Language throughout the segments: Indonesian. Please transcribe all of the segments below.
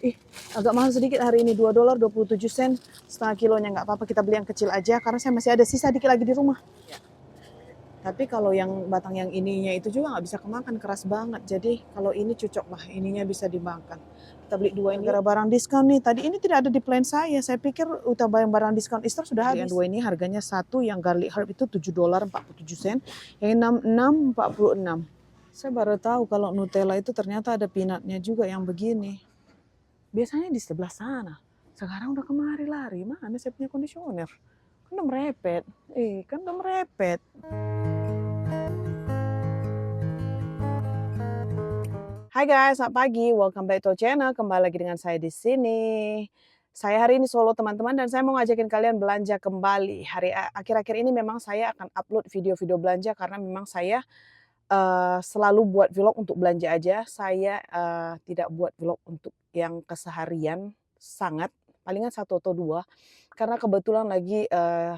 Ih, agak mahal sedikit hari ini, $2.27 setengah kilonya. Nggak apa-apa, kita beli yang kecil aja karena saya masih ada sisa dikit lagi di rumah. Ya. Tapi kalau yang batang yang ininya itu juga nggak bisa kemakan, keras banget. Jadi kalau ini cocok lah, ininya bisa dimakan. Kita beli dua ini. Gara barang diskon nih, tadi ini tidak ada di plan saya. Saya pikir utama yang barang diskon Easter sudah habis. Yang dua ini harganya satu, yang garlic herb itu $7.47, yang 6 $46. Saya baru tahu kalau Nutella itu ternyata ada peanutnya juga yang begini. Biasanya di sebelah sana. Sekarang udah kemari lari. Mana saya punya kondisioner? Kan udah merepet. Kan udah merepet. Hai guys, selamat pagi. Welcome back to our channel. Kembali lagi dengan saya di sini. Saya hari ini solo teman-teman dan saya mau ngajakin kalian belanja kembali. Akhir-akhir ini memang saya akan upload video-video belanja karena memang saya selalu buat vlog untuk belanja aja. Saya tidak buat vlog untuk yang keseharian sangat, palingan 1 atau 2. Karena kebetulan lagi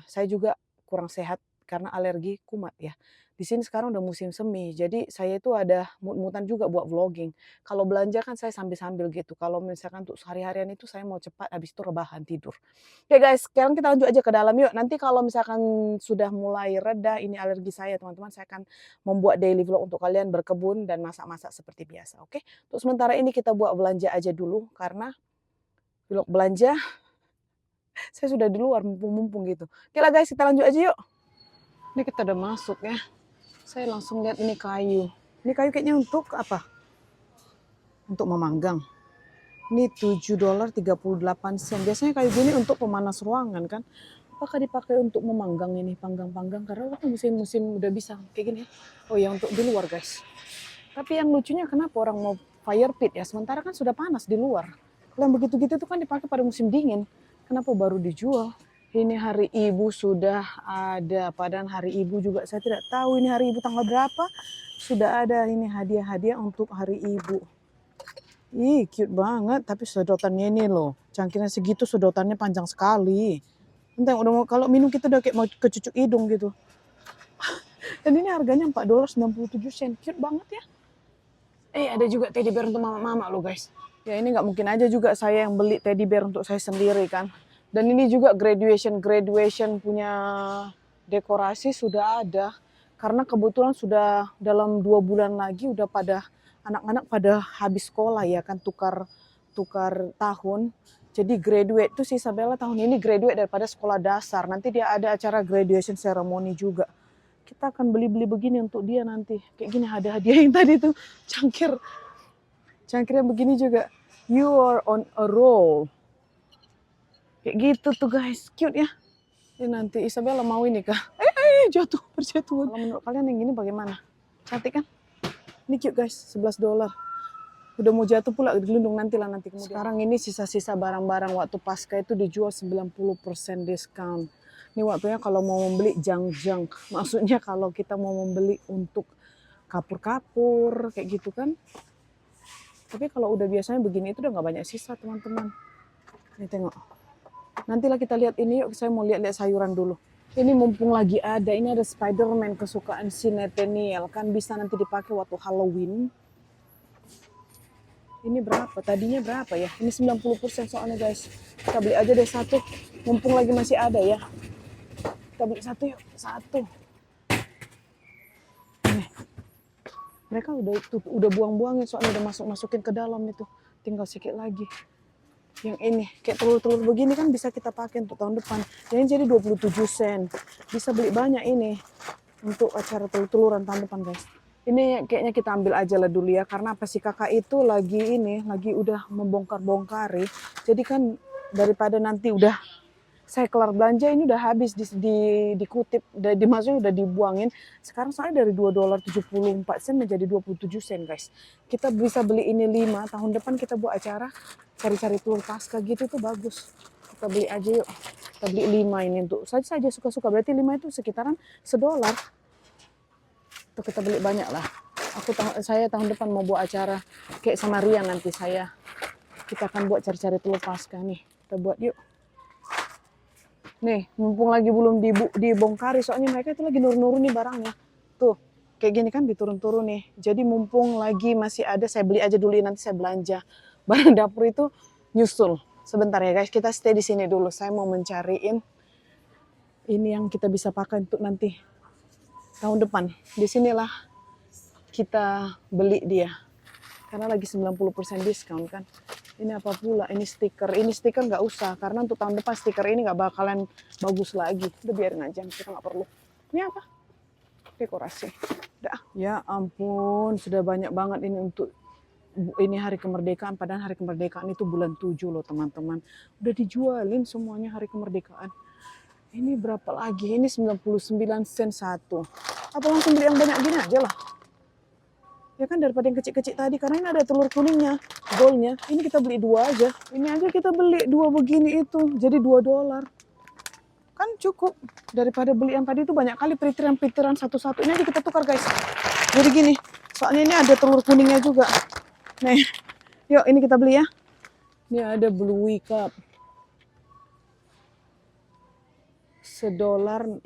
saya juga kurang sehat karena alergi kumat ya. Di sini sekarang udah musim semi, jadi saya itu ada mood-moodan juga buat vlogging. Kalau belanja kan saya sambil-sambil gitu, kalau misalkan untuk sehari-harian itu saya mau cepat, habis itu rebahan tidur. Oke guys, sekarang kita lanjut aja ke dalam yuk. Nanti kalau misalkan sudah mulai reda ini alergi saya teman-teman, saya akan membuat daily vlog untuk kalian berkebun dan masak-masak seperti biasa, oke? Untuk sementara ini kita buat belanja aja dulu, karena vlog belanja saya sudah di luar mumpung-mumpung gitu. Oke lah guys, kita lanjut aja yuk. Ini kita udah masuk ya. Saya langsung lihat ini kayu. Ini kayu kayaknya untuk apa? Untuk memanggang. Ini $7.38. Biasanya kayu gini untuk pemanas ruangan kan. Apakah dipakai untuk memanggang ini, panggang-panggang? Karena kan musim-musim udah bisa kayak gini ya. Oh ya, untuk di luar guys. Tapi yang lucunya kenapa orang mau fire pit ya? Sementara kan sudah panas di luar. Kalau yang begitu-gitu tuh kan dipakai pada musim dingin. Kenapa baru dijual? Ini hari ibu sudah ada, padahal hari ibu juga saya tidak tahu ini hari ibu tanggal berapa. Sudah ada ini hadiah-hadiah untuk hari ibu. Ih, cute banget, tapi sedotannya ini loh. Cangkirnya segitu, sedotannya panjang sekali. Entah udah mau, kalau minum kita udah kayak mau kecucuk hidung gitu. Dan ini harganya $4.97. Cute banget ya. Ada juga teddy bear untuk mama-mama loh guys. Ya ini nggak mungkin aja juga saya yang beli teddy bear untuk saya sendiri kan. Dan ini juga graduation punya dekorasi sudah ada. Karena kebetulan sudah dalam 2 bulan lagi udah pada anak-anak pada habis sekolah ya kan, tukar tahun. Jadi graduate tuh si Isabella tahun ini graduate daripada sekolah dasar. Nanti dia ada acara graduation ceremony juga. Kita akan beli-beli begini untuk dia nanti. Kayak gini hadiah yang tadi tuh cangkirnya begini juga. You are on a roll. Kayak gitu tuh guys, cute ya. Ini nanti Isabella mau ini kah? Jatuh, berjatuhan. Kalau menurut kalian yang gini bagaimana? Cantik kan? Ini cute guys, $11. Udah mau jatuh pula, gelundung nanti kemudian. Sekarang ini sisa-sisa barang-barang waktu pasca itu dijual 90% diskon. Ini waktunya kalau mau membeli jang-jang. Maksudnya kalau kita mau membeli untuk kapur-kapur, kayak gitu kan. Tapi kalau udah biasanya begini itu udah gak banyak sisa teman-teman. Ini tengok. Nantilah kita lihat ini yuk, saya mau lihat-lihat sayuran dulu. Ini mumpung lagi ada, ini ada Spider-Man kesukaan si Nathaniel. Kan bisa nanti dipakai waktu Halloween. Ini berapa? Tadinya berapa ya? Ini 90% soalnya guys. Kita beli aja deh satu. Mumpung lagi masih ada ya. Kita beli satu yuk. Satu. Nih. Mereka udah buang-buangin soalnya udah masukin ke dalam itu. Tinggal sedikit lagi. Yang ini. Kayak telur-telur begini kan bisa kita pakai untuk tahun depan. Ini jadi 27 sen. Bisa beli banyak ini. Untuk acara telur-teluran tahun depan guys. Ini kayaknya kita ambil aja lah dulu ya, karena apa sih kakak itu lagi udah membongkar-bongkari. Jadi kan daripada nanti udah saya kelar belanja ini udah habis dikutip, dimasukin udah dibuangin. Sekarang soalnya dari $2.74 menjadi 27 sen guys. Kita bisa beli ini 5, tahun depan kita buat acara cari-cari telur pasca gitu tuh bagus. Kita beli aja yuk. Kita beli 5 ini untuk saja suka-suka. Berarti 5 itu sekitaran $1. Tuh kita beli banyak lah. Saya tahun depan mau buat acara kayak sama Rian nanti kita akan buat cari-cari telur pasca nih. Kita buat yuk. Nih, mumpung lagi belum dibongkari soalnya mereka itu lagi nurun-nurun nih barangnya. Tuh, kayak gini kan diturun-turun nih. Jadi mumpung lagi masih ada saya beli aja dulu nanti saya belanja. Barang dapur itu nyusul. Sebentar ya guys, kita stay di sini dulu. Saya mau mencariin ini yang kita bisa pakai untuk nanti tahun depan. Di sinilah kita beli dia. Karena lagi 90% diskon kan. Ini apa pula? Ini stiker. Ini stiker nggak usah. Karena untuk tahun depan stiker ini nggak bakalan bagus lagi. Udah biarin aja. Kita nggak perlu. Ini apa? Dekorasi. Udah. Ya ampun. Sudah banyak banget ini untuk ini hari kemerdekaan. Padahal hari kemerdekaan itu bulan 7 loh teman-teman. Udah dijualin semuanya hari kemerdekaan. Ini berapa lagi? Ini 99 sen satu. Apa langsung beli yang banyak gini aja lah. Ya kan daripada yang kecil-kecil tadi. Karena ini ada telur kuningnya, goldnya. Ini kita beli 2 aja. Ini aja kita beli 2 begini itu. Jadi $2. Kan cukup. Daripada beli yang tadi itu banyak kali peritiran-peritiran satu-satu. Ini aja kita tukar guys. Jadi gini. Soalnya ini ada telur kuningnya juga. Nih. Yuk ini kita beli ya. Ini ada Bluey Cup. $1.86.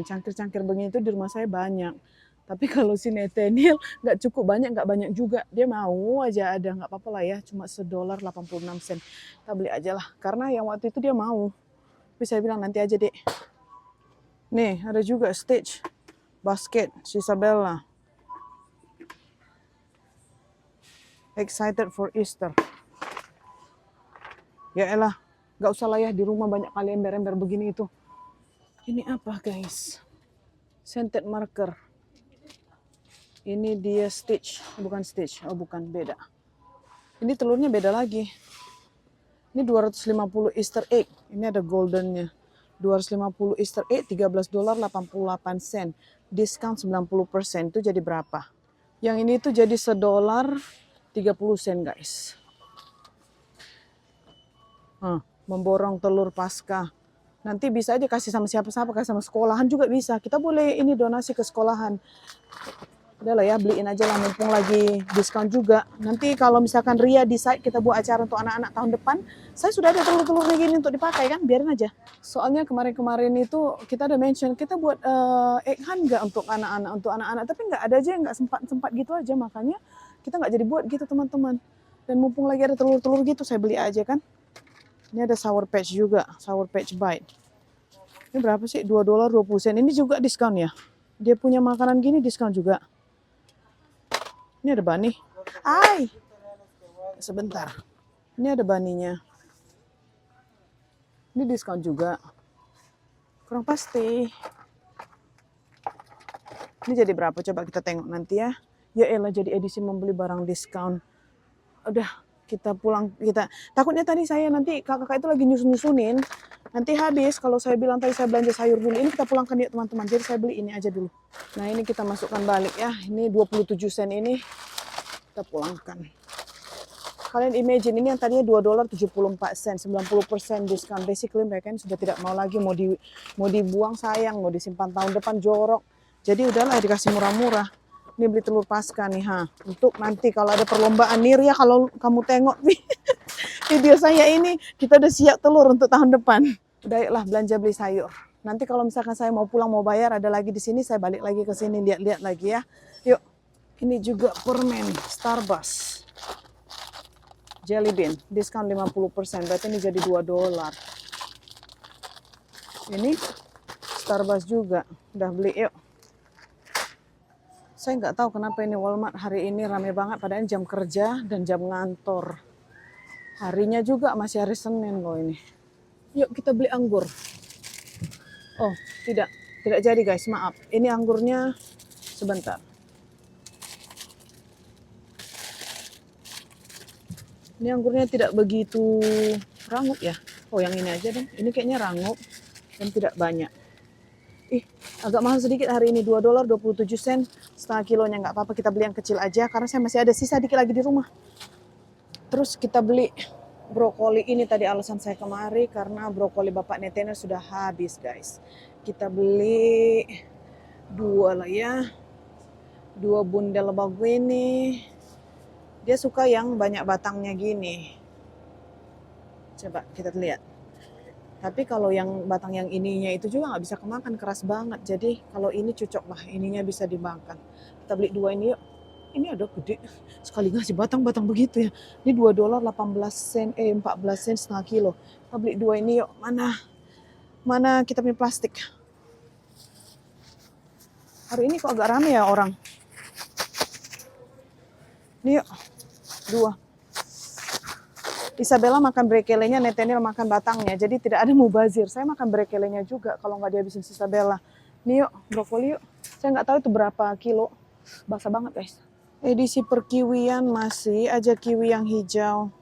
Cangkir-cangkir begini itu di rumah saya banyak. Tapi kalau si Nathaniel nggak cukup banyak, nggak banyak juga. Dia mau aja ada, nggak apa-apa lah ya. Cuma $1.86. Kita beli aja lah. Karena yang waktu itu dia mau. Tapi saya bilang nanti aja dek. Nih ada juga Stitch. Basket, Isabella. Excited for Easter. Ya elah. Gak usah lah ya, di rumah banyak kali ember-ember begini itu. Ini apa guys? Scented marker. Ini dia Stitch. Bukan Stitch, oh bukan, beda. Ini telurnya beda lagi. Ini 250 Easter egg. Ini ada goldennya. 250 Easter egg, $13.88. Diskon 90%, itu jadi berapa? Yang ini tuh jadi $1.30 guys. Memborong telur Paskah. Nanti bisa aja kasih sama siapa-siapa, kasih sama sekolahan juga bisa. Kita boleh ini donasi ke sekolahan. Udah lah ya, beliin aja lah, mumpung lagi diskon juga. Nanti kalau misalkan Ria decide kita buat acara untuk anak-anak tahun depan, saya sudah ada telur-telurnya gini untuk dipakai kan, biarin aja. Soalnya kemarin-kemarin itu kita ada mention, kita buat egg hunt nggak untuk anak-anak, tapi nggak ada aja, nggak sempat gitu aja, makanya kita nggak jadi buat gitu teman-teman. Dan mumpung lagi ada telur-telur gitu, saya beli aja kan. Ini ada Sour Patch juga, Sour Patch Bite. Ini berapa sih? $2.20. Ini juga diskon ya. Dia punya makanan gini diskon juga. Ini ada bunny. Ay, sebentar. Ini ada bunny-nya. Ini diskon juga. Kurang pasti. Ini jadi berapa? Coba kita tengok nanti ya. Ya elah, jadi edisi membeli barang diskon. Udah. Kita pulang, takutnya tadi saya nanti kakak itu lagi nyusunin, nanti habis. Kalau saya bilang tadi saya belanja sayur dulu, ini kita pulangkan ya teman-teman. Jadi saya beli ini aja dulu. Nah ini kita masukkan balik ya. Ini 27 sen ini kita pulangkan. Kalian imagine ini yang tadinya $2.74, 90% diskon. Basically mereka ini sudah tidak mau lagi, mau dibuang sayang, mau disimpan tahun depan jorok. Jadi udahlah dikasih murah-murah. Ini beli telur Paskah nih, untuk nanti kalau ada perlombaan nih ya, kalau kamu tengok video saya ini, kita udah siap telur untuk tahun depan. Udah yuklah belanja beli sayur. Nanti kalau misalkan saya mau pulang mau bayar, ada lagi di sini, saya balik lagi ke sini lihat-lihat lagi ya. Yuk, ini juga permen Starburst. Jelly bean, diskon 50%, berarti ini jadi $2. Ini Starburst juga, udah beli yuk. Saya nggak tahu kenapa ini Walmart hari ini rame banget, padahal jam kerja dan jam ngantor. Harinya juga masih hari Senin loh ini. Yuk kita beli anggur. Oh tidak jadi guys, maaf. Ini anggurnya sebentar. Ini anggurnya tidak begitu rangup ya. Oh yang ini aja deh. Ini kayaknya rangup dan tidak banyak. Agak mahal sedikit hari ini, $2.27 setengah kilonya. Nggak apa-apa, kita beli yang kecil aja karena saya masih ada sisa dikit lagi di rumah. Terus kita beli brokoli ini, tadi alasan saya kemari karena brokoli Bapak Nathaniel sudah habis guys. Kita beli 2 lah ya, 2 bundel begini. Dia suka yang banyak batangnya gini. Coba kita lihat. Tapi kalau yang batang yang ininya itu juga nggak bisa kemakan, keras banget. Jadi kalau ini cocok lah, ininya bisa dimakan. Kita beli 2 ini yuk. ini ada gede. Sekali ngasih batang-batang begitu ya. Ini $2 18 sen, 14 sen setengah kilo. Kita beli 2 ini yuk. Mana kita punya plastik. Hari ini kok agak rame ya orang. Ini yuk, 2. Isabella makan brekelenya, Nathaniel makan batangnya. Jadi tidak ada mubazir. Saya makan brekelenya juga kalau nggak dihabisin Isabella. Nih yuk, brokoli yuk. Saya nggak tahu itu berapa kilo. Basah banget guys. Edisi perkiwian masih aja kiwi yang hijau.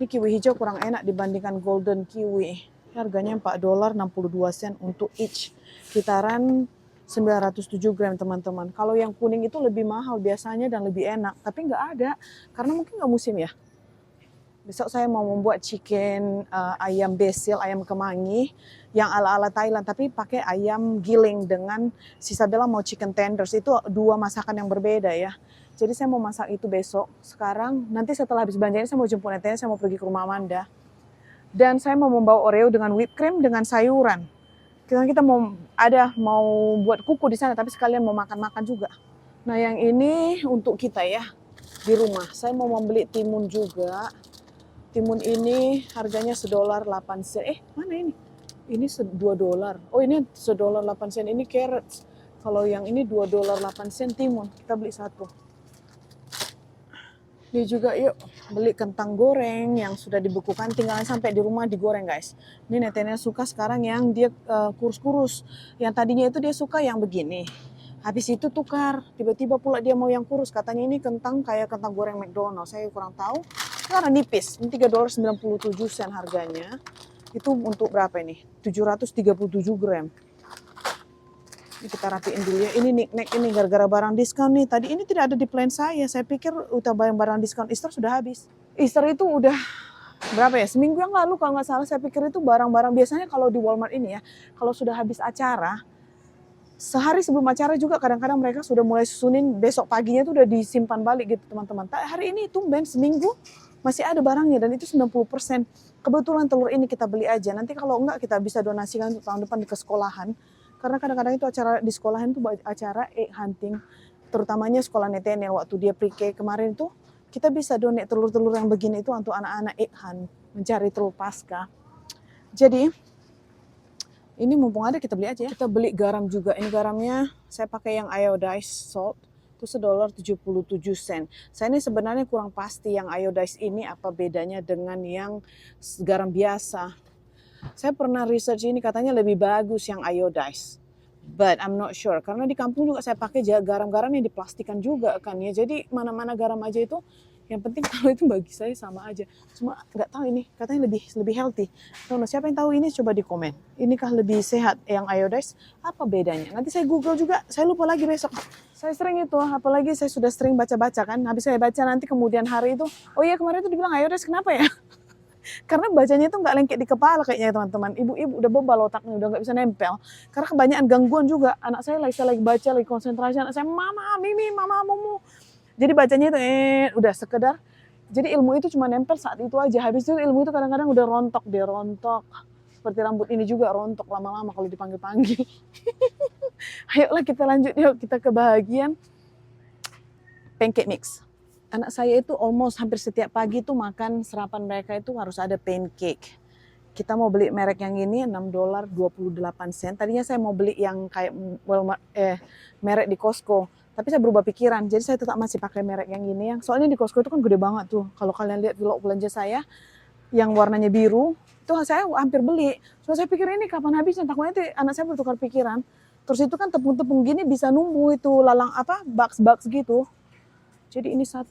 Ini kiwi hijau kurang enak dibandingkan golden kiwi. Harganya $4 62 sen untuk each. Kitaran 907 gram teman-teman. Kalau yang kuning itu lebih mahal biasanya dan lebih enak. Tapi nggak ada. Karena mungkin nggak musim ya. Besok saya mau membuat chicken ayam basil, ayam kemangi yang ala-ala Thailand. Tapi pakai ayam giling dengan Isabella mau chicken tenders. Itu 2 masakan yang berbeda ya. Jadi saya mau masak itu besok. Sekarang nanti setelah habis belanja ini saya mau jemput Nathaniel, saya mau pergi ke rumah Amanda. Dan saya mau membawa Oreo dengan whipped cream dengan sayuran. Kita mau buat kuku di sana tapi sekalian mau makan-makan juga. Nah, yang ini untuk kita ya di rumah. Saya mau membeli timun juga. Timun ini harganya $1.08. Mana ini? Ini $2. Oh, ini $1.08. Ini carrots. Kalau yang ini $2.08 timun. Kita beli 1. Ini juga yuk beli kentang goreng yang sudah dibekukan, tinggal sampai di rumah digoreng guys. Ini Nathaniel suka sekarang yang dia kurus-kurus. Yang tadinya itu dia suka yang begini. Habis itu tukar, tiba-tiba pula dia mau yang kurus. Katanya ini kentang kayak kentang goreng McDonald. Saya kurang tahu. Karena nipis, ini $3.97 harganya. Itu untuk berapa ini? 737 gram. Ini kita rapiin dulu ya. Ini knick-knack ini gara-gara barang diskon nih. Tadi ini tidak ada di plan saya. Saya pikir udah barang diskon Easter sudah habis. Easter itu udah berapa ya? Seminggu yang lalu kalau nggak salah. Saya pikir itu barang-barang biasanya kalau di Walmart ini ya. Kalau sudah habis acara, sehari sebelum acara juga kadang-kadang mereka sudah mulai susunin. Besok paginya itu udah disimpan balik gitu teman-teman. Hari ini tumben seminggu masih ada barangnya dan itu 90%. Kebetulan telur ini kita beli aja. Nanti kalau enggak kita bisa donasikan untuk tahun depan ke sekolahan. Karena kadang-kadang itu acara di sekolahan itu acara egg hunting. Terutamanya sekolah Nathaniel waktu dia pre-K kemarin itu kita bisa donate telur-telur yang begini itu untuk anak-anak egg hunt. Mencari telur pasca. Jadi ini mumpung ada kita beli aja ya. Kita beli garam juga. Ini garamnya saya pakai yang iodized salt. Itu $1.77. Saya ini sebenarnya kurang pasti yang iodized ini apa bedanya dengan yang garam biasa. Saya pernah research ini katanya lebih bagus yang iodized. But I'm not sure. Karena di kampung juga saya pakai garam-garam yang diplastikan juga kan ya. Jadi mana-mana garam aja itu yang penting kalau itu bagi saya sama aja. Cuma nggak tahu ini katanya lebih healthy. Nah, siapa yang tahu ini coba di komen. Inikah lebih sehat yang iodized? Apa bedanya? Nanti saya Google juga. Saya lupa lagi besok. Saya sering itu, apalagi saya sudah sering baca-baca kan. Habis saya baca nanti kemudian hari itu, oh iya kemarin itu dibilang iodized kenapa ya? Karena bacanya itu nggak lengket di kepala kayaknya teman-teman. Ibu-ibu udah bebal otaknya, udah nggak bisa nempel. Karena kebanyakan gangguan juga. Anak saya lagi baca, lagi konsentrasi. Anak saya, mama, mimi, mama, mumu. Jadi bacanya itu udah sekedar. Jadi ilmu itu cuma nempel saat itu aja. Habis itu ilmu itu kadang-kadang udah rontok. Seperti rambut ini juga rontok lama-lama kalau dipanggil-panggil. Ayolah kita lanjut yuk. Kita ke bahagian pancake mix. Anak saya itu almost hampir setiap pagi tuh makan sarapan mereka itu harus ada pancake. Kita mau beli merek yang ini $6.28. Tadinya saya mau beli yang kayak Walmart, merek di Costco. Tapi saya berubah pikiran, jadi saya tetap masih pakai merek yang ini. Soalnya di Costco itu kan gede banget tuh. Kalau kalian lihat vlog belanja saya, yang warnanya biru, itu saya hampir beli. So saya pikir ini kapan habisnya, takutnya itu anak saya bertukar pikiran. Terus itu kan tepung-tepung gini bisa numbuh itu lalang bugs gitu. Jadi ini 1,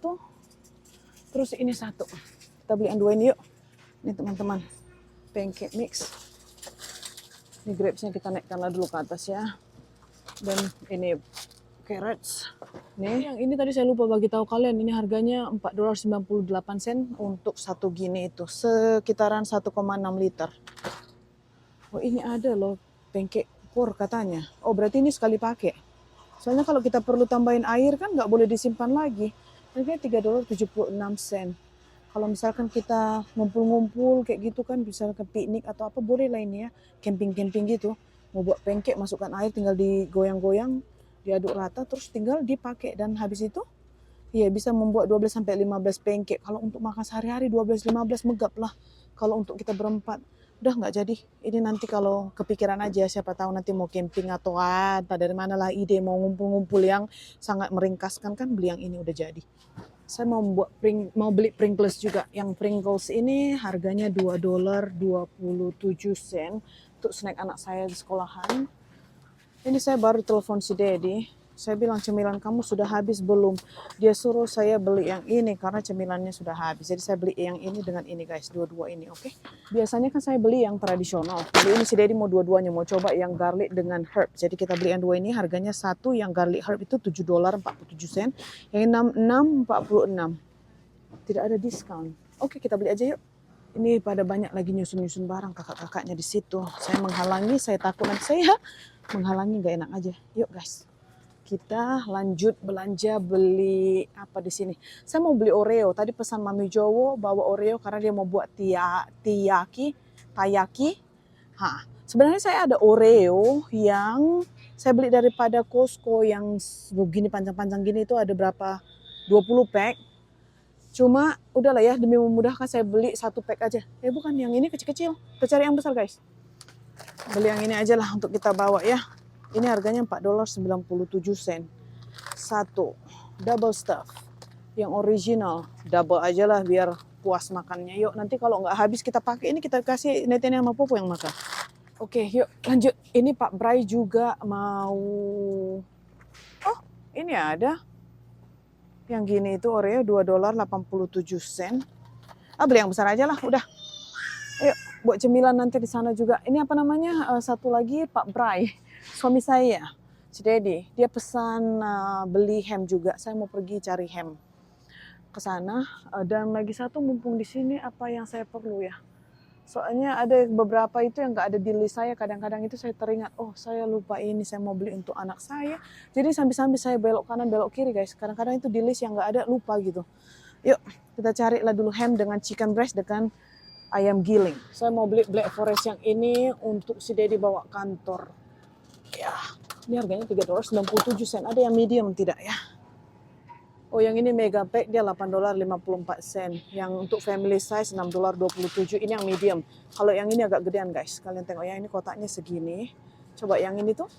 terus ini 1. Kita beli yang 2 ini yuk. Ini teman-teman, pancake mix. Ini grapes-nya kita naikkanlah dulu ke atas ya. Dan ini carrots. Nih, yang ini tadi saya lupa bagi tahu kalian, ini harganya $4.98 untuk 1 gini itu. Sekitaran 1,6 liter. Oh, ini ada loh pancake pour katanya. Oh, berarti ini sekali pakai. Soalnya kalau kita perlu tambahin air kan nggak boleh disimpan lagi. Harganya $3.76. Kalau misalkan kita ngumpul-ngumpul kayak gitu kan, misalkan piknik atau apa, boleh lah ini ya. Camping-camping gitu. Mau buat pancake, masukkan air, tinggal digoyang-goyang, diaduk rata, terus tinggal dipakai. Dan habis itu Iya, bisa membuat 12 sampai 15 pancake. Kalau untuk makan sehari-hari 12-15 megap lah. Kalau untuk kita berempat, udah nggak jadi. Ini nanti kalau kepikiran aja, siapa tahu nanti mau camping atau apa, dari mana lah ide mau ngumpul-ngumpul yang sangat meringkaskan kan beli yang ini udah jadi. Saya mau beli Pringles juga. Yang Pringles ini harganya $2.27 untuk snack anak saya di sekolahan. Ini saya baru telepon si Dedi. Saya bilang cemilan kamu sudah habis belum? Dia suruh saya beli yang ini karena cemilannya sudah habis. Jadi saya beli yang ini dengan ini guys, dua-dua ini, oke? Biasanya kan saya beli yang tradisional. Tapi ini si Dedi mau dua-duanya, mau coba yang garlic dengan herb. Jadi kita beli yang dua ini, harganya satu yang garlic herb itu $7.47, yang 6 46. Tidak ada diskon. Oke, kita beli aja yuk. Ini pada banyak lagi nyusun-nyusun barang kakak-kakaknya di situ. Saya menghalangi, saya takut nanti saya menghalangi, nggak enak aja. Yuk guys, kita lanjut belanja. Beli apa di sini? Saya mau beli Oreo. Tadi pesan Mami Jowo bawa Oreo karena dia mau buat tayaki. Sebenarnya saya ada Oreo yang saya beli daripada Costco yang begini panjang-panjang gini, itu ada berapa? 20 pack. Cuma udahlah ya, demi memudahkan saya beli satu pack aja. Bukan, yang ini kecil-kecil. Kita cari yang besar guys. Beli yang ini aja lah untuk kita bawa ya. Ini harganya $4.97. Satu, double stuff. Yang original, double aja lah biar puas makannya. Yuk, nanti kalau nggak habis kita pakai ini, kita kasih Netanya sama Popo yang makan. Oke, yuk lanjut. Ini Pak Bray juga mau... Oh, ini ada. Yang gini itu Oreo $2.87. Beli yang besar aja lah, udah. Ayo, buat cemilan nanti di sana juga. Ini apa namanya? Satu lagi Pak Bray, suami saya, si Dedi. Dia pesan beli ham juga. Saya mau pergi cari ham ke sana. Dan lagi satu, mumpung di sini, apa yang saya perlu ya? Soalnya ada beberapa itu yang nggak ada di list saya. Kadang-kadang itu saya teringat, oh saya lupa ini, saya mau beli untuk anak saya. Jadi sambil-sambil saya belok kanan, belok kiri guys. Kadang-kadang itu di list yang nggak ada, lupa gitu. Yuk, kita carilah dulu ham dengan chicken breast dengan ayam giling. Saya mau beli Black Forest yang ini untuk si Dedi bawa kantor. Ya, ini harganya $3.97. Ada yang medium tidak ya? Oh, yang ini mega pack dia $8.54. Yang untuk family size $6.27. Ini yang medium. Kalau yang ini agak gedean guys. Kalian tengok ya, ini kotaknya segini. Coba yang ini tuh.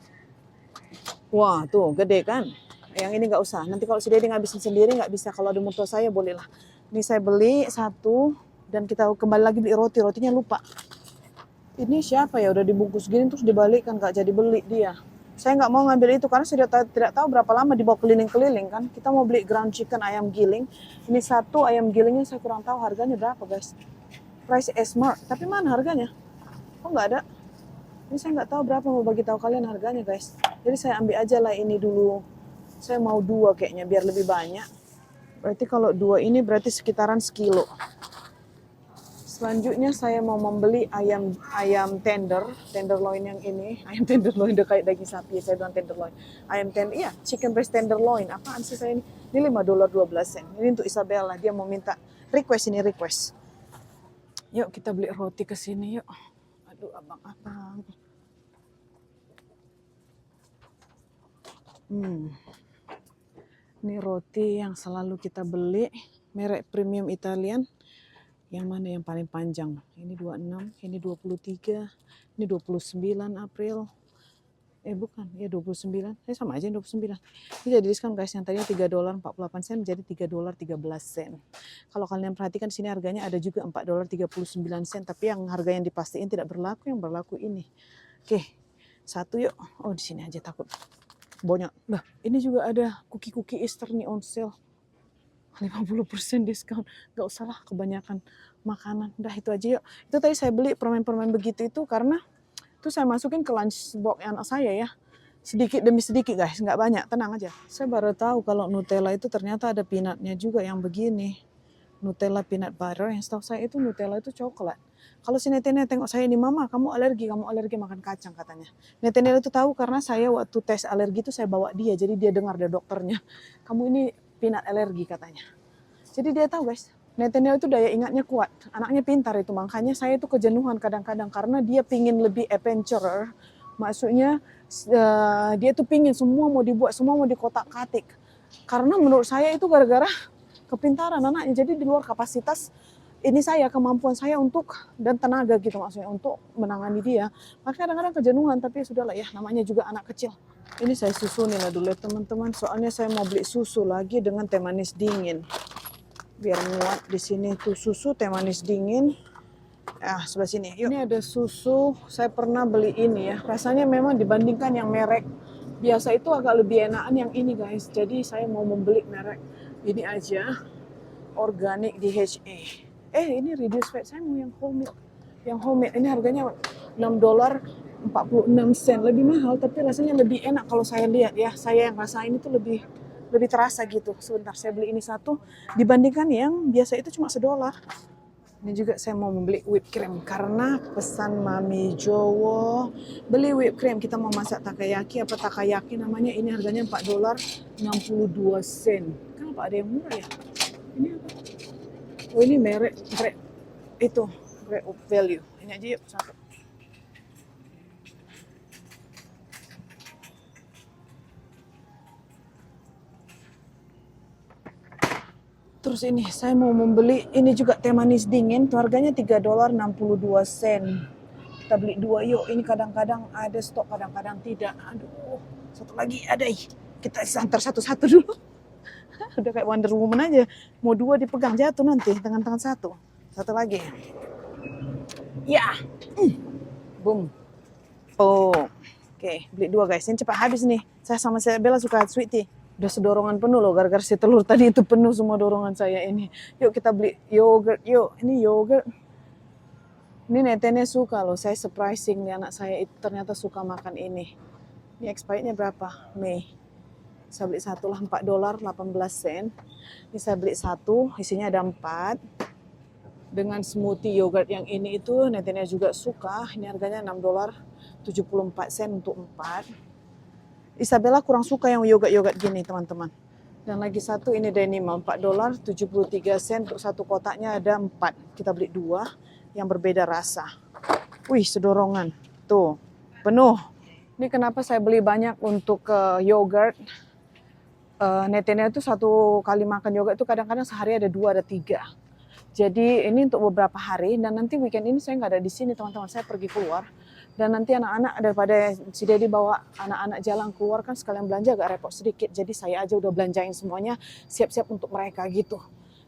Wah, tuh gede kan? Yang ini nggak usah. Nanti kalau si Dedi ngabisin sendiri nggak bisa. Kalau di motor saya boleh lah. Ini saya beli satu. Dan kita kembali lagi beli roti. Rotinya lupa. Ini siapa ya? Udah dibungkus gini terus dibalikkan. Nggak jadi beli dia. Saya nggak mau ngambil itu karena saya tidak tahu berapa lama dibawa keliling-keliling kan. Kita mau beli ground chicken ayam giling. Ini satu ayam gilingnya saya kurang tahu harganya berapa guys. Price Smart. Tapi mana harganya? Kok nggak ada? Ini saya nggak tahu berapa, mau bagi tahu kalian harganya guys. Jadi saya ambil aja lah ini dulu. Saya mau dua kayaknya biar lebih banyak. Berarti kalau dua ini berarti sekitaran sekilo. Selanjutnya saya mau membeli ayam tenderloin yang ini. Ayam tenderloin udah kayak daging sapi, saya bilang tenderloin. Iya, chicken breast tenderloin. Apaan sih saya ini? Ini $5.12. Ini untuk Isabella, dia mau minta request. Yuk kita beli roti ke sini yuk. Aduh abang-abang. Ini roti yang selalu kita beli, merek premium Italian. Yang mana yang paling panjang? Ini 26, ini 23, ini 29 April. Bukan, ya 29. Sama aja 29. Ini jadi diskon guys, yang tadinya $3.48 menjadi $3.13. Kalau kalian perhatikan sini harganya ada juga $4.39, tapi yang harga yang dipastiin tidak berlaku, yang berlaku ini. Oke, satu yuk. Oh, di sini aja takut banyak. Nah, ini juga ada cookie Easter nih on sale. 50% diskon. Gak usah lah kebanyakan makanan. Udah itu aja yuk. Itu tadi saya beli permen-permen begitu itu karena itu saya masukin ke lunchbox anak saya ya. Sedikit demi sedikit guys, nggak banyak, tenang aja. Saya baru tahu kalau Nutella itu ternyata ada peanutnya juga yang begini. Nutella peanut butter, yang setahu saya itu Nutella itu coklat. Kalau si Netenel tengok saya ini, mama kamu alergi makan kacang katanya. Netenel itu tahu karena saya waktu tes alergi itu saya bawa dia, jadi dia dengar dari dokternya. Kamu ini peanut alergi katanya. Jadi dia tahu guys, Netanyahu itu daya ingatnya kuat, anaknya pintar itu, makanya saya itu kejenuhan kadang-kadang karena dia pingin lebih adventurer, maksudnya dia tuh pingin semua mau dibuat, semua mau dikotak-katik. Karena menurut saya itu gara-gara kepintaran anaknya. Jadi di luar kapasitas ini saya, kemampuan saya untuk dan tenaga gitu maksudnya untuk menangani dia. Makanya kadang-kadang kejenuhan, tapi sudahlah ya, namanya juga anak kecil. Ini saya susunin lah dulu ya teman-teman, soalnya saya mau beli susu lagi dengan teh manis dingin. Biar muat di sini tuh susu teh manis dingin. Sebelah sini. Yuk. Ini ada susu, saya pernah beli ini ya. Rasanya memang dibandingkan yang merek biasa itu agak lebih enakan yang ini guys. Jadi saya mau membeli merek ini aja, organik DHA. Ini reduced fat, saya mau yang whole milk. Yang homemade ini harganya $6.46, lebih mahal tapi rasanya lebih enak kalau saya lihat ya. Saya yang rasain itu lebih terasa gitu. Sebentar, saya beli ini satu dibandingkan yang biasa itu cuma $1. Ini juga saya mau membeli whipped cream karena pesan Mami Jowo beli whipped cream. Kita mau masak takoyaki namanya. Ini harganya $4.62. Kenapa ada yang murah ya? Ini apa? Oh ini merek itu great value. Ini aja yuk satu. Terus ini saya mau membeli ini juga teh manis dingin. Tuh harganya $3.62. Kita beli 2 yuk. Ini kadang-kadang ada stok, kadang-kadang tidak. Aduh, satu lagi ada. Kita antar satu-satu dulu. Udah kayak Wonder Woman aja. Mau 2 dipegang jatuh nanti tangan satu. Satu lagi. Ya. Boom. Oh. Oke, beli 2 guys. Ini cepat habis nih. Saya sama Bella suka sweet tea. Udah sedorongan penuh loh, gara-gara si telur tadi itu penuh semua dorongan saya ini. Yuk kita beli yogurt. Yuk, ini yogurt. Ini netennya suka loh. Saya surprising nih, anak saya itu ternyata suka makan ini. Ini expirednya berapa? Mei. Saya beli satu lah $4.18. Ini saya beli satu, isinya ada 4. Dengan smoothie yogurt yang ini itu netennya juga suka. Ini harganya $6.74 untuk 4. Isabella kurang suka yang yogurt gini teman-teman. Dan lagi satu ini Danimal $4.73 untuk satu kotaknya ada 4. Kita beli 2 yang berbeda rasa. Wih, sedorongan. Tuh, penuh. Ini kenapa saya beli banyak untuk yogurt. Netennya itu satu kali makan yogurt itu kadang-kadang sehari ada 2, ada 3. Jadi ini untuk beberapa hari dan nanti weekend ini saya nggak ada di sini teman-teman, saya pergi keluar. Dan nanti anak-anak daripada si Dedi bawa anak-anak jalan keluar kan sekalian belanja agak repot sedikit. Jadi saya aja udah belanjain semuanya siap-siap untuk mereka gitu.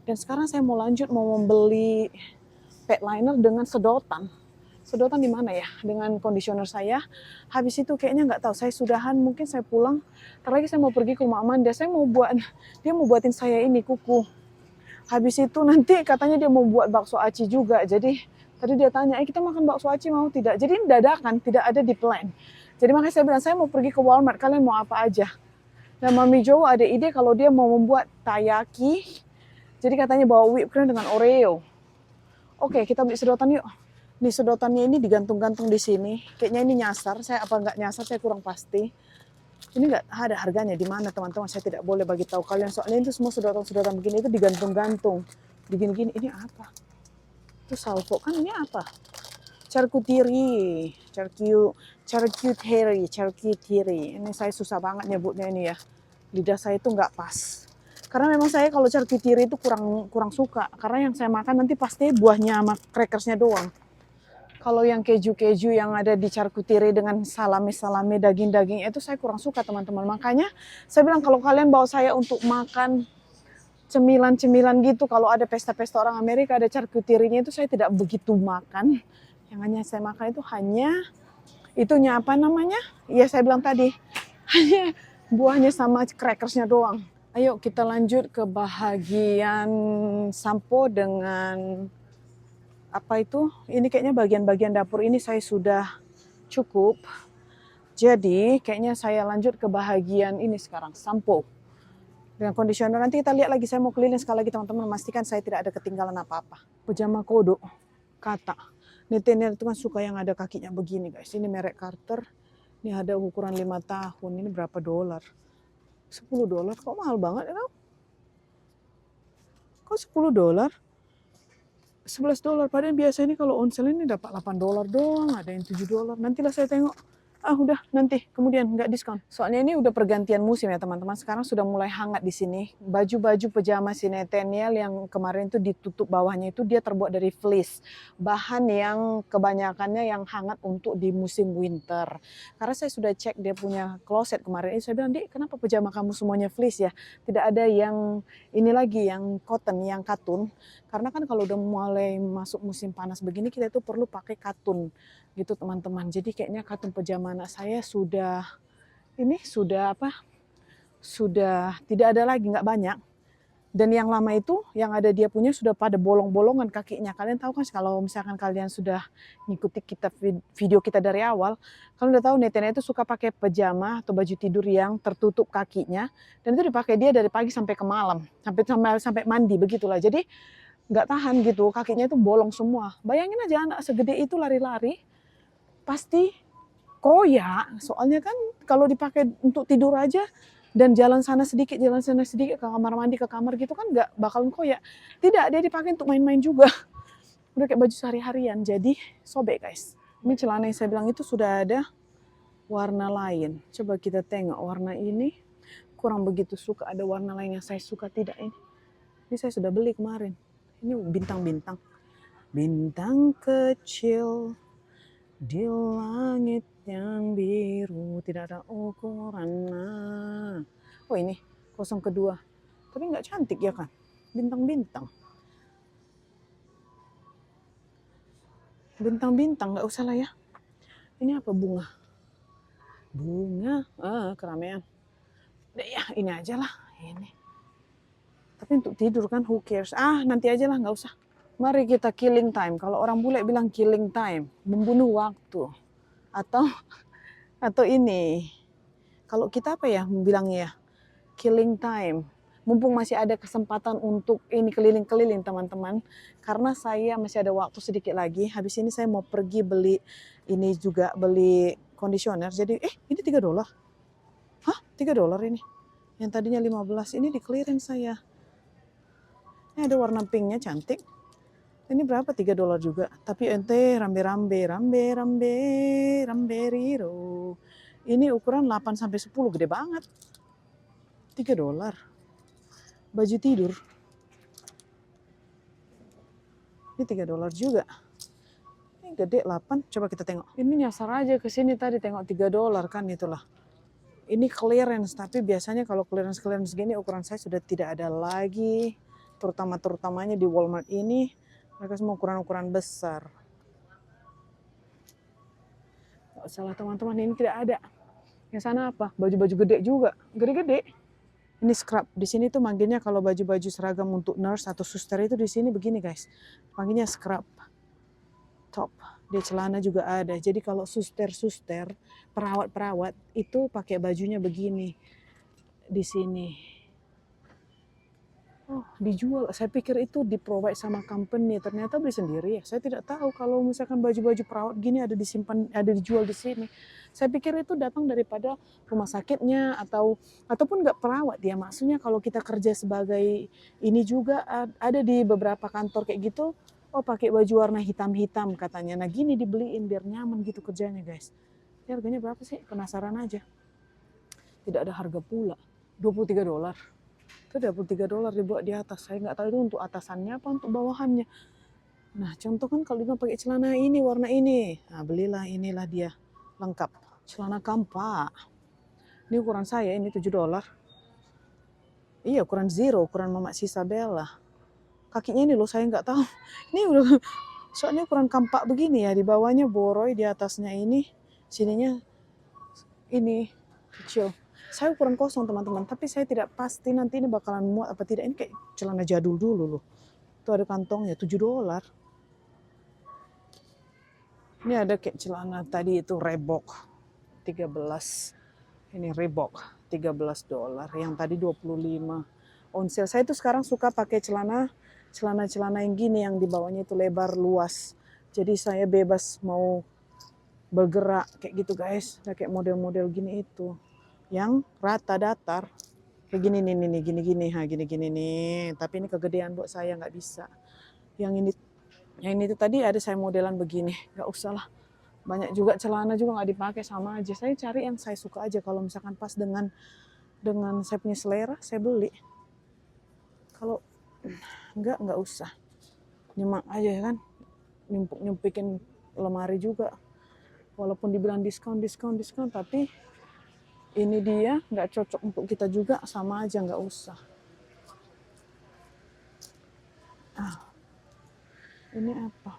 Dan sekarang saya mau lanjut mau membeli pet liner dengan sedotan. Sedotan di mana ya? Dengan conditioner saya. Habis itu kayaknya nggak tahu. Saya sudahan, mungkin saya pulang. Ntar lagi saya mau pergi ke rumah Amanda. Dia mau buatin saya ini kuku. Habis itu nanti katanya dia mau buat bakso aci juga. Jadi tadi dia tanya, kita makan bakso aci mau tidak? Jadi ini dadakan, tidak ada di plan. Jadi makanya saya bilang, saya mau pergi ke Walmart. Kalian mau apa aja? Dan Mami Jo ada ide kalau dia mau membuat taiyaki. Jadi katanya bawa whipped cream dengan Oreo. Oke, kita beli sedotan yuk. Nih sedotannya ini digantung-gantung di sini. Kayaknya ini nyasar. Saya apa nggak nyasar saya kurang pasti. Ini nggak ada harganya di mana teman-teman. Saya tidak boleh bagi tahu kalian. Soalnya itu semua sedotan-sedotan begini itu digantung-gantung. Begini-gini ini apa? Itu salvo kan ini apa? Charcuterie. Ini saya susah banget nyebutnya ini ya. Lidah saya itu nggak pas. Karena memang saya kalau charcuterie itu kurang suka. Karena yang saya makan nanti pasti buahnya sama crackersnya doang. Kalau yang keju-keju yang ada di charcuterie dengan salami-salami, daging-daging itu saya kurang suka teman-teman. Makanya saya bilang kalau kalian bawa saya untuk makan cemilan-cemilan gitu, kalau ada pesta-pesta orang Amerika ada charcuterie-nya itu saya tidak begitu makan. Yang hanya saya makan itu hanya itunya apa namanya? Iya saya bilang tadi, hanya buahnya sama crackersnya doang. Ayo kita lanjut ke bahagian sampo dengan apa itu? Ini kayaknya bagian-bagian dapur ini saya sudah cukup. Jadi kayaknya saya lanjut ke bahagian ini sekarang, sampo. Dengan conditioner nanti kita lihat lagi, saya mau keliling sekali lagi teman-teman, memastikan saya tidak ada ketinggalan apa-apa. Pajama kodo, kata. Netennya itu kan suka yang ada kakinya begini guys. Ini merek Carter. Ini ada ukuran 5 tahun. Ini berapa dolar? $10. Kok mahal banget ya? Kok $10? $11. Padahal biasa ini kalau onsel ini dapat $8 doang, ada yang $7. Nantilah saya tengok Ah udah nanti kemudian nggak diskon. Soalnya ini udah pergantian musim ya teman-teman. Sekarang sudah mulai hangat di sini. Baju-baju pejama si Nathaniel yang kemarin itu ditutup bawahnya itu dia terbuat dari fleece. Bahan yang kebanyakannya yang hangat untuk di musim winter. Karena saya sudah cek dia punya closet kemarin. Saya bilang, "Dik, kenapa pejama kamu semuanya fleece ya? Tidak ada yang ini lagi yang cotton, yang katun." Karena kan kalau udah mulai masuk musim panas begini kita itu perlu pakai katun gitu teman-teman. Jadi kayaknya katun pejama anak saya sudah sudah tidak ada lagi, nggak banyak. Dan yang lama itu yang ada dia punya sudah pada bolong-bolongan kakinya. Kalian tahu kan kalau misalkan kalian sudah ngikuti kita video kita dari awal, kalian udah tahu Netena itu suka pakai pejama atau baju tidur yang tertutup kakinya, dan itu dipakai dia dari pagi sampai ke malam, sampai mandi begitulah. Jadi nggak tahan gitu, kakinya itu bolong semua. Bayangin aja anak segede itu lari-lari, pasti koyak. Soalnya kan kalau dipakai untuk tidur aja dan jalan sana sedikit ke kamar mandi, ke kamar gitu kan nggak bakalan koyak. Tidak, dia dipakai untuk main-main juga. Udah kayak baju sehari-harian, jadi sobek guys. Ini celana yang saya bilang itu sudah ada warna lain. Coba kita tengok warna ini. Kurang begitu suka ada warna lain yang saya suka tidak ini. Ini saya sudah beli kemarin. Ini bintang-bintang. Bintang kecil di langit yang biru tidak ada ukuran. Oh ini kosong kedua. Tapi nggak cantik ya kan? Bintang-bintang. Bintang-bintang nggak usah lah ya. Ini apa bunga? Bunga. Keramaian. Udah ya ini aja lah. Ini. Tapi untuk tidur kan who cares. Nanti aja lah nggak usah. Mari kita killing time. Kalau orang bule bilang killing time, membunuh waktu. Atau ini. Kalau kita apa ya bilangnya? Killing time. Mumpung masih ada kesempatan untuk ini keliling-keliling teman-teman. Karena saya masih ada waktu sedikit lagi. Habis ini saya mau pergi beli ini juga beli conditioner. Jadi ini $3. Hah? $3 ini. Yang tadinya 15 ini di clearance saya. Ini ada warna pinknya cantik. Ini berapa? $3 juga. Tapi ente rambe riro. Ini ukuran 8-10, gede banget. $3. Baju tidur. Ini $3 juga. Ini gede 8. Coba kita tengok. Ini nyasar aja ke sini tadi tengok $3 kan itulah. Ini clearance, tapi biasanya kalau clearance gini ukuran saya sudah tidak ada lagi. Terutamanya di Walmart ini. Mereka semua ukuran-ukuran besar. Gak salah teman-teman, ini tidak ada. Yang sana apa? Baju-baju gede juga. Gede-gede. Ini scrub. Di sini tuh manggilnya kalau baju-baju seragam untuk nurse atau suster itu di sini begini guys. Panggilnya scrub. Top. Dia celana juga ada. Jadi kalau suster-suster, perawat-perawat itu pakai bajunya begini. Di sini. Oh, dijual. Saya pikir itu di-provide sama company. Ternyata beli sendiri ya. Saya tidak tahu kalau misalkan baju-baju perawat gini ada dijual di sini. Saya pikir itu datang daripada rumah sakitnya ataupun nggak perawat ya. Maksudnya kalau kita kerja sebagai ini juga ada di beberapa kantor kayak gitu. Oh, pakai baju warna hitam-hitam katanya. Nah, gini dibeliin biar nyaman gitu kerjanya, guys. Ini harganya berapa sih? Penasaran aja. Tidak ada harga pula. $23. Itu $23 dibuat di atas. Saya nggak tahu itu untuk atasannya apa untuk bawahannya. Nah, contoh kan kalau dia pakai celana ini, warna ini. Nah, belilah inilah dia. Lengkap. Celana kampak. Ini ukuran saya, ini $7. Iya, ukuran zero, ukuran Mama Sisabella. Kakinya ini loh, saya nggak tahu. Ini udah, soalnya ukuran kampak begini ya. Di bawahnya boroi, di atasnya ini. Sininya ini kecil. Saya ukuran kosong teman-teman, tapi saya tidak pasti nanti ini bakalan muat apa tidak. Ini kayak celana jadul dulu loh. Itu ada kantongnya, $7. Ini ada kayak celana tadi itu Reebok, 13. Ini Reebok, $13. Yang tadi 25. On sale. Saya tuh sekarang suka pakai celana yang gini, yang di bawahnya itu lebar, luas. Jadi saya bebas mau bergerak kayak gitu guys. Ada kayak model-model gini itu. Yang rata datar kayak gini nih gini nih, tapi ini kegedean buat saya nggak bisa. Yang ini tuh tadi ada saya modelan begini, nggak usah lah, Banyak juga celana juga nggak dipakai, sama aja. Saya cari yang saya suka aja. Kalau misalkan pas dengan saya punya selera, saya beli. Kalau nggak usah. Nyemak aja kan. Nyumpikin lemari juga. Walaupun dibilang diskon, tapi ini dia nggak cocok untuk kita juga, sama aja nggak usah. Ini apa?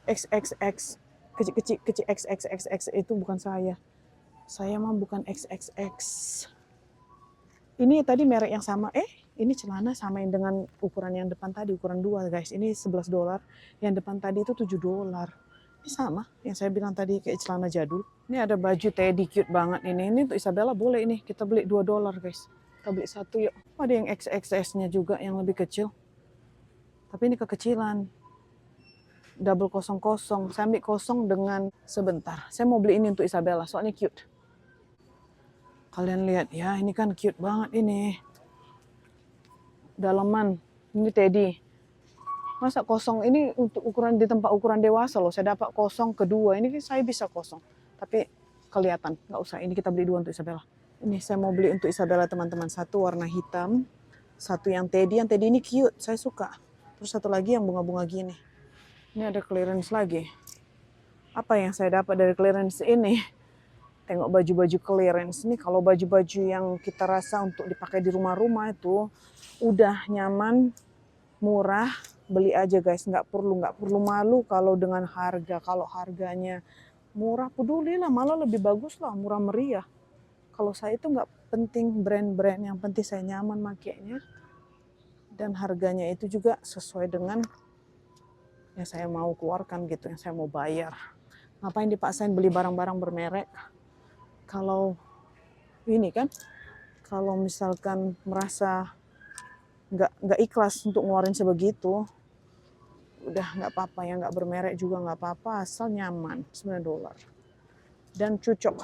XXX, kecil XXXX itu bukan saya. Saya mah bukan XXX. Ini tadi merek yang sama. Ini celana samain dengan ukuran yang depan tadi, ukuran 2 guys. Ini $11. Yang depan tadi itu $7. Ini sama yang saya bilang tadi, kayak celana jadul. Ini ada baju teddy cute banget ini. Ini untuk Isabella boleh ini. Kita beli $2 guys. Kita beli satu yuk. Ada yang XXS-nya juga yang lebih kecil. Tapi ini kekecilan. Double 00. Saya ambil kosong dengan sebentar. Saya mau beli ini untuk Isabella, soalnya cute. Kalian lihat ya, ini kan cute banget ini. Dalaman, ini teddy. Masa kosong ini untuk ukuran di tempat ukuran dewasa loh. Saya dapat kosong kedua. Ini saya bisa kosong. Tapi kelihatan, nggak usah. Ini kita beli 2 untuk Isabella. Ini saya mau beli untuk Isabella teman-teman. Satu warna hitam, satu yang teddy. Yang teddy ini cute, saya suka. Terus satu lagi yang bunga-bunga gini. Ini ada clearance lagi. Apa yang saya dapat dari clearance ini? Tengok baju-baju clearance. Ini kalau baju-baju yang kita rasa untuk dipakai di rumah-rumah itu udah nyaman, murah, beli aja guys. Nggak perlu malu kalau dengan harga. Kalau harganya murah, pedulilah, malah lebih bagus lah, murah meriah. Kalau saya itu nggak penting brand-brand, yang penting saya nyaman makainya. Dan harganya itu juga sesuai dengan yang saya mau keluarkan gitu, yang saya mau bayar. Ngapain dipaksain beli barang-barang bermerek? Kalau ini kan, kalau misalkan merasa nggak ikhlas untuk ngeluarin sebegitu, udah nggak apa-apa, yang nggak bermerek juga nggak apa-apa, asal nyaman. $9 dan cocok.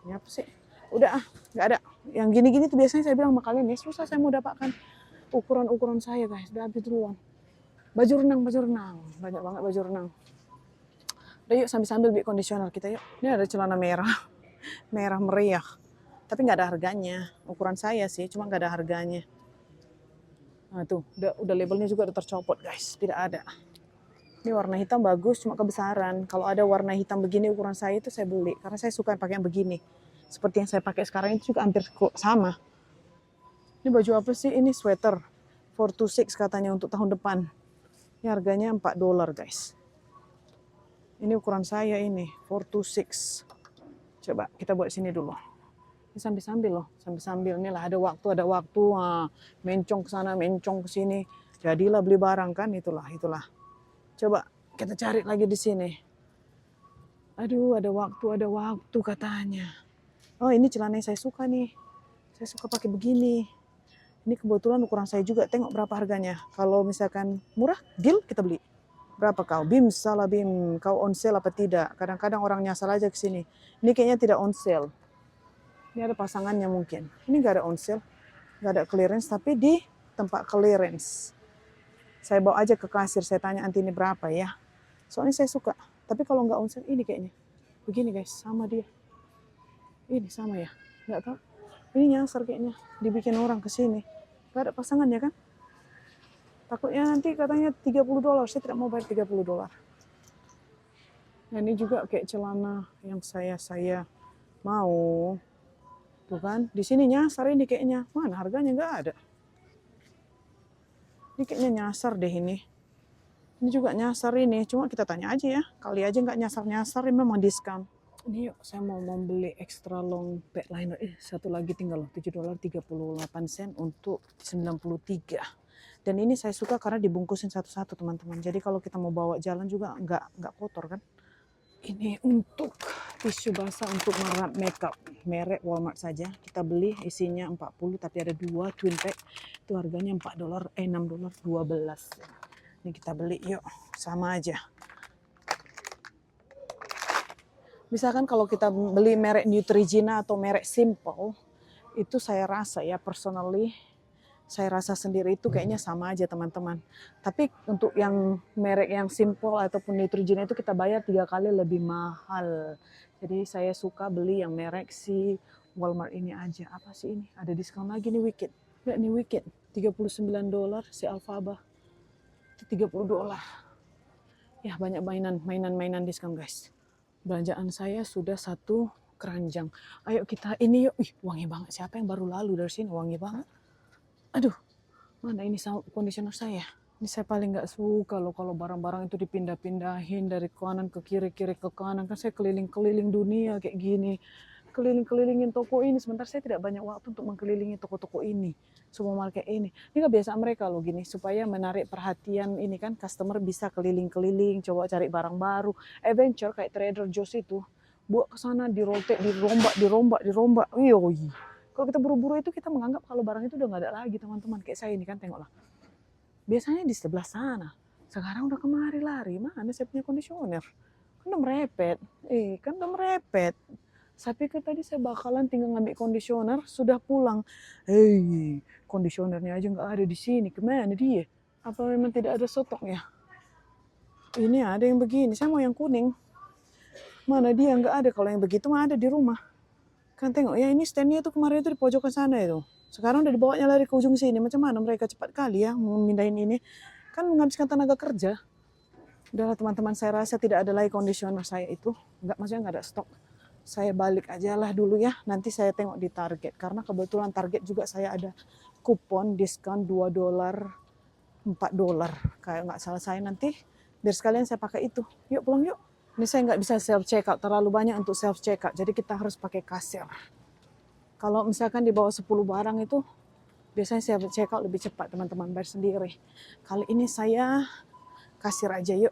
Ini apa sih? Udah nggak ada. Yang gini-gini tuh biasanya saya bilang sama kalian ya, susah saya mau dapatkan ukuran saya guys, udah habis duluan. Baju renang, banyak banget baju renang. Udah yuk sambil beli kondisioner kita yuk. Ini ada celana merah. Merah meriah. Tapi nggak ada harganya. Ukuran saya sih, cuma nggak ada harganya. Nah tuh, udah labelnya juga udah tercopot guys. Tidak ada. Ini warna hitam bagus, cuma kebesaran. Kalau ada warna hitam begini ukuran saya itu saya beli. Karena saya suka pakai yang begini. Seperti yang saya pakai sekarang itu juga hampir sama. Ini baju apa sih? Ini sweater. 426 katanya untuk tahun depan. Ini harganya $4 guys. Ini ukuran saya ini, 426. Coba kita buat sini dulu. Ini sambil-sambil loh, sambil-sambil. Inilah ada waktu. Mencong ke sana, mencong ke sini. Jadilah beli barang kan, itulah. Coba kita cari lagi di sini. Aduh, ada waktu katanya. Oh, ini celana yang saya suka nih. Saya suka pakai begini. Ini kebetulan ukuran saya juga. Tengok berapa harganya. Kalau misalkan murah, deal kita beli. Berapa kau? Bim, salah Bim. Kau on sale apa tidak? Kadang-kadang orang nyasar aja ke sini. Ini kayaknya tidak on sale. Ini ada pasangannya mungkin. Ini nggak ada on sale. Nggak ada clearance, tapi di tempat clearance. Saya bawa aja ke kasir, saya tanya anti ini berapa ya. Soalnya saya suka. Tapi kalau nggak on sale, ini kayaknya. Begini guys, sama dia. Ini sama ya? Nggak tahu. Ini nyasar kayaknya. Dibikin orang ke sini. Nggak ada pasangannya kan? Takutnya nanti katanya $30. Saya tidak mau bayar $30. Nah ini juga kayak celana yang saya mau. Tuh kan, di sini nyasar ini kayaknya. Mana harganya nggak ada. Ini kayaknya nyasar deh ini. Ini juga nyasar ini. Cuma kita tanya aja ya. Kali aja nggak nyasar-nyasar, ini memang diskon. Ini yuk, saya mau membeli extra long backliner. Satu lagi tinggal loh, $7.38 untuk 93. Dan ini saya suka karena dibungkusin satu-satu teman-teman. Jadi kalau kita mau bawa jalan juga nggak kotor kan. Ini untuk tisu basah untuk merap makeup. Merek Walmart saja. Kita beli isinya 40 tapi ada 2 twin pack. Itu harganya $6, $12. Ini kita beli yuk, sama aja. Misalkan kalau kita beli merek Neutrogena atau merek Simple, itu saya rasa ya personally Saya rasa sendiri itu kayaknya sama aja teman-teman. Tapi untuk yang merek yang simple ataupun Neutrogena itu kita bayar 3 kali lebih mahal. Jadi saya suka beli yang merek si Walmart ini aja. Apa sih ini? Ada diskon lagi nih Wicked. Lihat nih Wicked, $39 si Alfaba. Itu $30. Ya banyak mainan diskon guys. Belanjaan saya sudah satu keranjang. Ayo kita ini yuk. Ih, wangi banget. Siapa yang baru lalu dari sini? Wangi banget. Aduh, mana ini conditioner saya? Ini saya paling nggak suka loh kalau barang-barang itu dipindah-pindahin dari kanan ke kiri, kiri ke kanan. Kan saya keliling-keliling dunia kayak gini. Keliling-kelilingin toko ini. Sebentar saya tidak banyak waktu untuk mengkelilingi toko-toko ini. Supermarket ini. Ini kebiasaan mereka loh gini. Supaya menarik perhatian ini kan. Customer bisa keliling-keliling, coba cari barang baru. Adventure kayak Trader Joe's itu. Buat ke sana, dirotek, dirombak. Yoi. Kalau kita buru-buru itu kita menganggap kalau barang itu udah nggak ada lagi teman-teman. Kayak saya ini kan tengoklah. Biasanya di sebelah sana. Sekarang udah kemari lari. Mana saya punya kondisioner? Kan udah merepet. Kan udah merepet. Saya pikir tadi saya bakalan tinggal ngambil kondisioner, sudah pulang. Kondisionernya aja nggak ada di sini. Kemana dia? Apa memang tidak ada stoknya? Ini ada yang begini. Saya mau yang kuning. Mana dia nggak ada. Kalau yang begitu mah ada di rumah. Kan tengok ya ini standnya itu kemarin itu di pojokan sana itu. Sekarang udah dibawanya lari ke ujung sini. Macam mana mereka cepat kali ya memindahin ini. Kan menghabiskan tenaga kerja. Udahlah teman-teman, saya rasa tidak ada lagi kondisioner saya itu. Maksudnya nggak ada stok. Saya balik aja lah dulu ya. Nanti saya tengok di Target. Karena kebetulan Target juga saya ada kupon diskon $2, $4. Kayak nggak salah saya nanti. Biar sekalian saya pakai itu. Yuk pulang yuk. Ini saya nggak bisa self checkout, terlalu banyak untuk self checkout, jadi kita harus pakai kasir. Kalau misalkan di bawah 10 barang itu, biasanya self checkout lebih cepat teman-teman, bayar sendiri. Kali ini saya kasir aja yuk.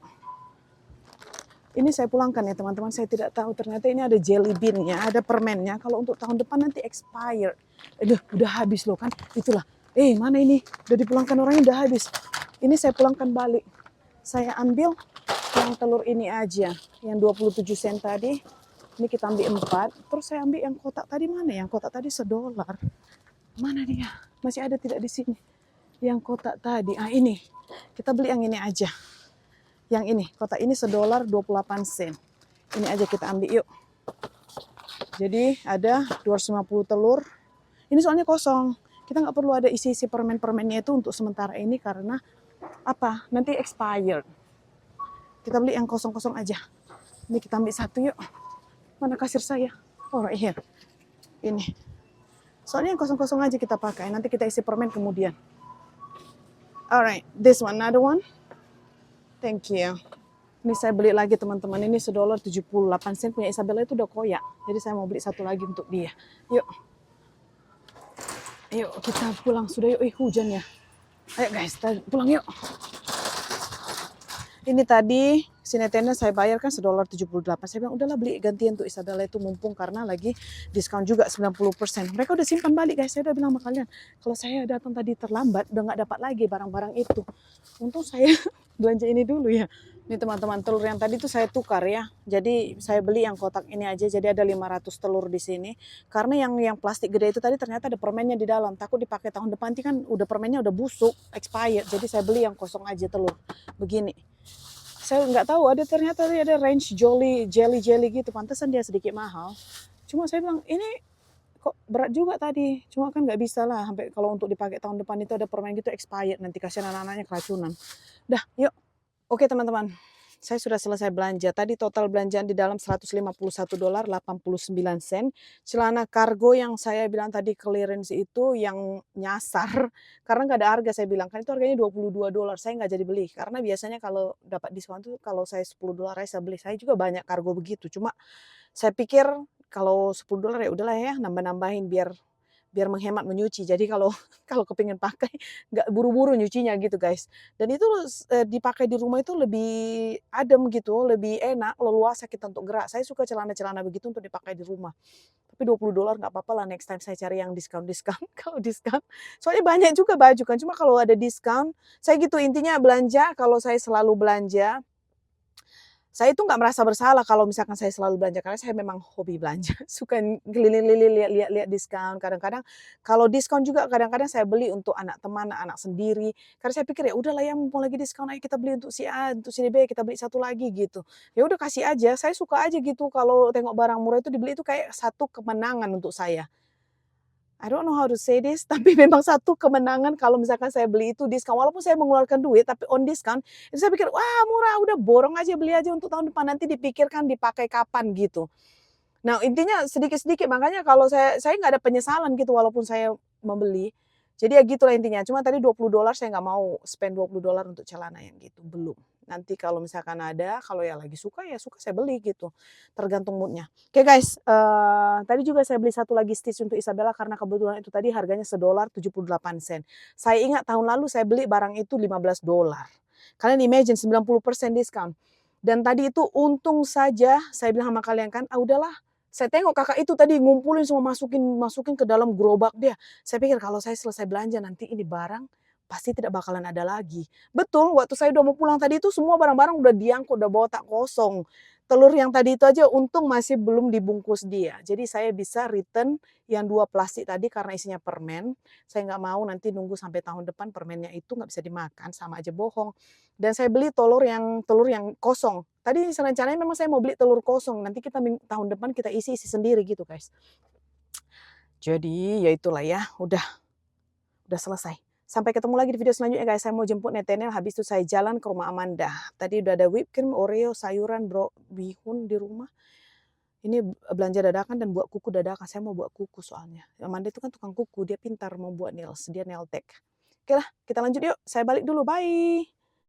Ini saya pulangkan ya teman-teman, saya tidak tahu ternyata ini ada jelly bean-nya, ada permennya. Kalau untuk tahun depan nanti expired. Udah habis loh kan, itulah. Mana ini? Udah dipulangkan orangnya udah habis. Ini saya pulangkan balik. Saya ambil yang telur ini aja, yang 27 sen tadi. Ini kita ambil 4. Terus saya ambil yang kotak tadi mana? Yang kotak tadi $1. Mana dia? Masih ada tidak di sini? Yang kotak tadi. Ini. Kita beli yang ini aja. Yang ini, kotak ini $1.28. Ini aja kita ambil yuk. Jadi ada 250 telur. Ini soalnya kosong. Kita nggak perlu ada isi-isi permen-permennya itu untuk sementara ini karena apa? Nanti expired. Kita beli yang kosong-kosong aja. Ini kita ambil satu yuk. Mana kasir saya? Oh right here. Ini. Soalnya yang kosong-kosong aja kita pakai. Nanti kita isi permen kemudian. Alright, this one, another one. Thank you. Ini saya beli lagi teman-teman. Ini $1.78 punya Isabella itu udah koyak. Jadi saya mau beli satu lagi untuk dia. Yuk. Yuk kita pulang. Sudah yuk. Hujan ya. Ayo guys, pulang yuk. Ini tadi sinetronnya saya bayar kan $1.78. Saya bilang udahlah beli gantian untuk Isabella itu mumpung karena lagi diskon juga 90%. Mereka udah simpan balik guys. Saya udah bilang sama kalian. Kalau saya datang tadi terlambat udah nggak dapat lagi barang-barang itu. Untung saya belanja ini dulu ya. Ini teman-teman telur yang tadi tuh saya tukar ya. Jadi saya beli yang kotak ini aja. Jadi ada 500 telur di sini. Karena yang plastik gede itu tadi ternyata ada permennya di dalam. Takut dipakai tahun depan nanti kan udah permennya udah busuk, expired. Jadi saya beli yang kosong aja telur. Begini. Saya nggak tahu ternyata ada range jelly gitu. Pantesan dia sedikit mahal. Cuma saya bilang ini kok berat juga tadi. Cuma kan nggak bisa lah sampai kalau untuk dipakai tahun depan itu ada permen gitu expired. Nanti kasihan anak-anaknya keracunan. Dah, yuk. Oke teman-teman, saya sudah selesai belanja. Tadi total belanjaan di dalam $151.89. Celana kargo yang saya bilang tadi clearance itu yang nyasar. Karena nggak ada harga saya bilang. Kan itu harganya $22. Saya nggak jadi beli. Karena biasanya kalau dapat diskon tuh kalau saya $10 saya beli. Saya juga banyak kargo begitu. Cuma saya pikir kalau $10 ya udahlah ya nambah-nambahin biar menghemat menyuci. Jadi kalau kepingin pakai nggak buru-buru nyucinya gitu guys. Dan itu dipakai di rumah itu lebih adem gitu, lebih enak, leluasa kita untuk gerak. Saya suka celana-celana begitu untuk dipakai di rumah. Tapi $20 nggak apa-apa lah, next time saya cari yang diskon-diskon. Kalau diskon, soalnya banyak juga baju kan. Cuma kalau ada diskon, saya gitu intinya belanja. Kalau saya selalu belanja Saya itu nggak merasa bersalah kalau misalkan saya selalu belanja, karena saya memang hobi belanja, suka keliling-liling, lihat-lihat diskon. Kadang-kadang kalau diskon juga kadang-kadang saya beli untuk anak teman, anak sendiri. Karena saya pikir, "Ya udahlah ya mumpung lagi diskon, ayo kita beli untuk si A, untuk si B, kita beli satu lagi," gitu. Ya udah kasih aja, saya suka aja gitu kalau tengok barang murah itu dibeli itu kayak satu kemenangan untuk saya. I don't know how to say this, tapi memang satu kemenangan kalau misalkan saya beli itu diskon, walaupun saya mengeluarkan duit, tapi on diskon, itu saya pikir, "Wah murah, udah borong aja, beli aja untuk tahun depan, nanti dipikirkan dipakai kapan," gitu. Nah intinya sedikit-sedikit, makanya kalau saya nggak ada penyesalan gitu walaupun saya membeli. Jadi ya gitulah intinya, cuma tadi $20 saya nggak mau spend $20 untuk celana yang gitu, belum. Nanti kalau misalkan ada, kalau ya lagi suka, ya suka saya beli gitu, tergantung mood-nya. Oke guys, tadi juga saya beli satu lagi Stitch untuk Isabella karena kebetulan itu tadi harganya $1.78. Saya ingat tahun lalu saya beli barang itu $15. Kalian imagine 90% diskon. Dan tadi itu untung saja saya bilang sama kalian kan, "Ah udahlah." Saya tengok kakak itu tadi ngumpulin semua, masukin masukin ke dalam gerobak dia. Saya pikir kalau saya selesai belanja nanti ini barang pasti tidak bakalan ada lagi. Betul, waktu saya udah mau pulang tadi itu semua barang-barang udah diangkut, udah bawa tak kosong. Telur yang tadi itu aja untung masih belum dibungkus dia. Jadi saya bisa return yang 2 plastik tadi karena isinya permen. Saya nggak mau nanti nunggu sampai tahun depan permennya itu nggak bisa dimakan, sama aja bohong. Dan saya beli telur yang kosong. Tadi rencananya memang saya mau beli telur kosong, nanti kita tahun depan kita isi-isi sendiri gitu guys. Jadi ya itulah ya, udah selesai. Sampai ketemu lagi di video selanjutnya guys, saya mau jemput Nathaniel, habis itu saya jalan ke rumah Amanda. Tadi udah ada whipped cream, Oreo, sayuran, bihun di rumah. Ini belanja dadakan dan buat kuku dadakan, saya mau buat kuku soalnya. Amanda itu kan tukang kuku, dia pintar mau buat nails, dia nail tech. Oke lah, kita lanjut yuk, saya balik dulu, bye.